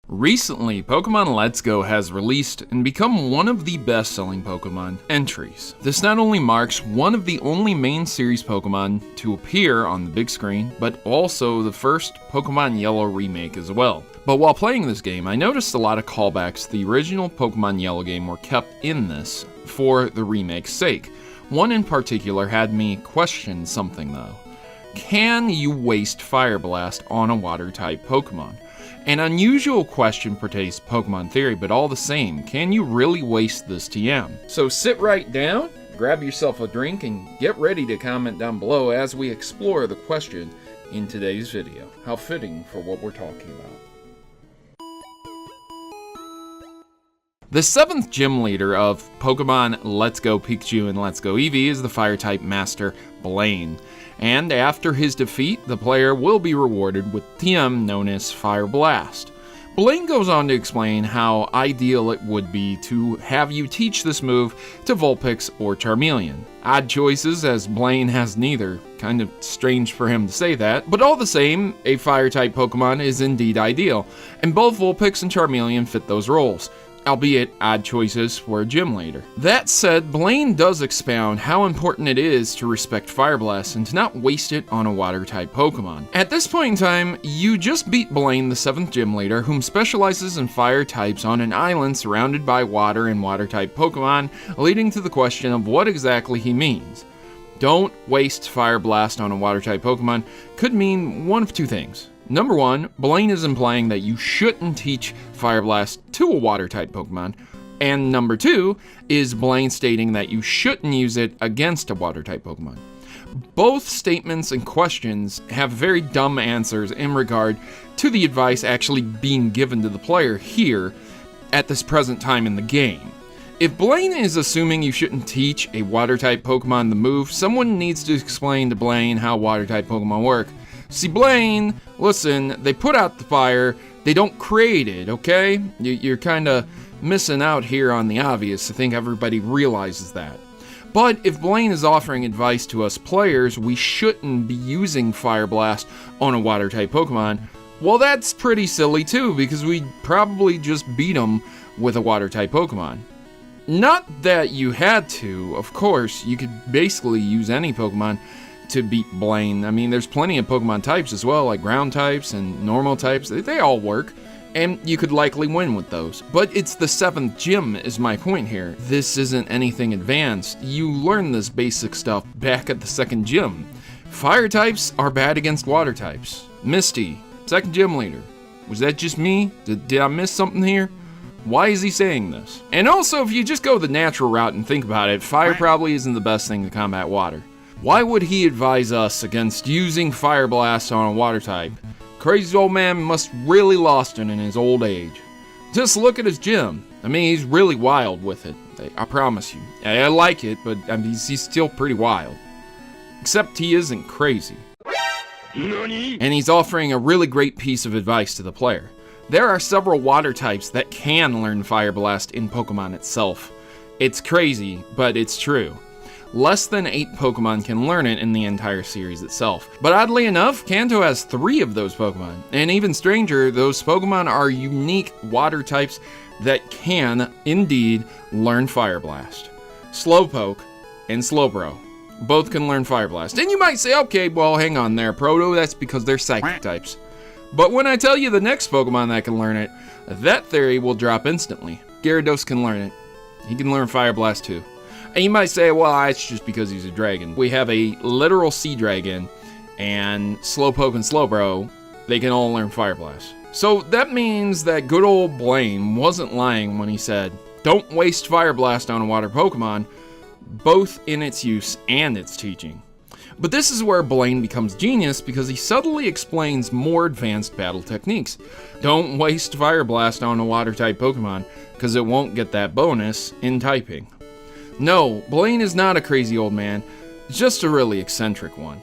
Recently, Pokemon Let's Go has released and become one of the best-selling Pokemon entries. This not only marks one of the only main series Pokemon to appear on the big screen, but also the first Pokemon Yellow remake as well. But while playing this game, I noticed a lot of callbacks to the original Pokemon Yellow game were kept in this for the remake's sake. One in particular had me question something though. Can you waste Fire Blast on a Water-type Pokemon? An unusual question pertains to Pokemon theory, but all the same, can you really waste this TM? So sit right down, grab yourself a drink, and get ready to comment down below as we explore the question in today's video. How fitting for what we're talking about. The 7th gym leader of Pokemon Let's Go Pikachu and Let's Go Eevee is the Fire-type Master Blaine. And after his defeat, the player will be rewarded with TM known as Fire Blast. Blaine goes on to explain how ideal it would be to have you teach this move to Vulpix or Charmeleon. Odd choices, as Blaine has neither. Kind of strange for him to say that, but all the same, a Fire-type Pokemon is indeed ideal, and both Vulpix and Charmeleon fit those roles, albeit odd choices for a gym leader. That said, Blaine does expound how important it is to respect Fire Blast and to not waste it on a Water-type Pokemon. At this point in time, you just beat Blaine, the 7th gym leader, whom specializes in Fire types on an island surrounded by Water and Water-type Pokemon, leading to the question of what exactly he means. Don't waste Fire Blast on a Water-type Pokemon could mean one of two things. Number one, Blaine is implying that you shouldn't teach Fire Blast to a Water-type Pokemon, and number two is Blaine stating that you shouldn't use it against a Water-type Pokemon. Both statements and questions have very dumb answers in regard to the advice actually being given to the player here at this present time in the game. If Blaine is assuming you shouldn't teach a Water-type Pokemon the move, someone needs to explain to Blaine how Water-type Pokemon work. See, Blaine, listen, they put out the fire, they don't create it, okay? You're kinda missing out here on the obvious. I think everybody realizes that. But if Blaine is offering advice to us players, we shouldn't be using Fire Blast on a Water-type Pokemon, well, that's pretty silly too, because we probably just beat him with a Water-type Pokemon. Not that you had to, of course, you could basically use any Pokemon to beat Blaine. I mean, there's plenty of Pokemon types as well, like ground types and normal types. They all work, and you could likely win with those. But it's the 7th gym is my point here. This isn't anything advanced. You learn this basic stuff back at the 2nd gym. Fire types are bad against Water types. Misty, 2nd gym leader. Was that just me? Did I miss something here? Why is he saying this? And also, if you just go the natural route and think about it, fire probably isn't the best thing to combat water. Why would he advise us against using Fire Blast on a Water type? Crazy old man must really lost it in his old age. Just look at his gym. I mean, he's really wild with it. I promise you. I like it, but I mean, he's still pretty wild. Except he isn't crazy. And he's offering a really great piece of advice to the player. There are several Water types that can learn Fire Blast in Pokemon itself. It's crazy, but it's true. Less than 8 Pokemon can learn it in the entire series itself. But oddly enough, Kanto has 3 of those Pokemon. And even stranger, those Pokemon are unique Water types that can, indeed, learn Fire Blast. Slowpoke and Slowbro both can learn Fire Blast. And you might say, okay, well, hang on there, Proto, that's because they're Psychic types. But when I tell you the next Pokemon that can learn it, that theory will drop instantly. Gyarados can learn it. He can learn Fire Blast too. And you might say, well, it's just because he's a dragon. We have a literal sea dragon, and Slowpoke and Slowbro, they can all learn Fire Blast. So that means that good old Blaine wasn't lying when he said, don't waste Fire Blast on a Water Pokemon, both in its use and its teaching. But this is where Blaine becomes genius because he subtly explains more advanced battle techniques. Don't waste Fire Blast on a Water-type Pokemon, because it won't get that bonus in typing. No, Blaine is not a crazy old man, just a really eccentric one.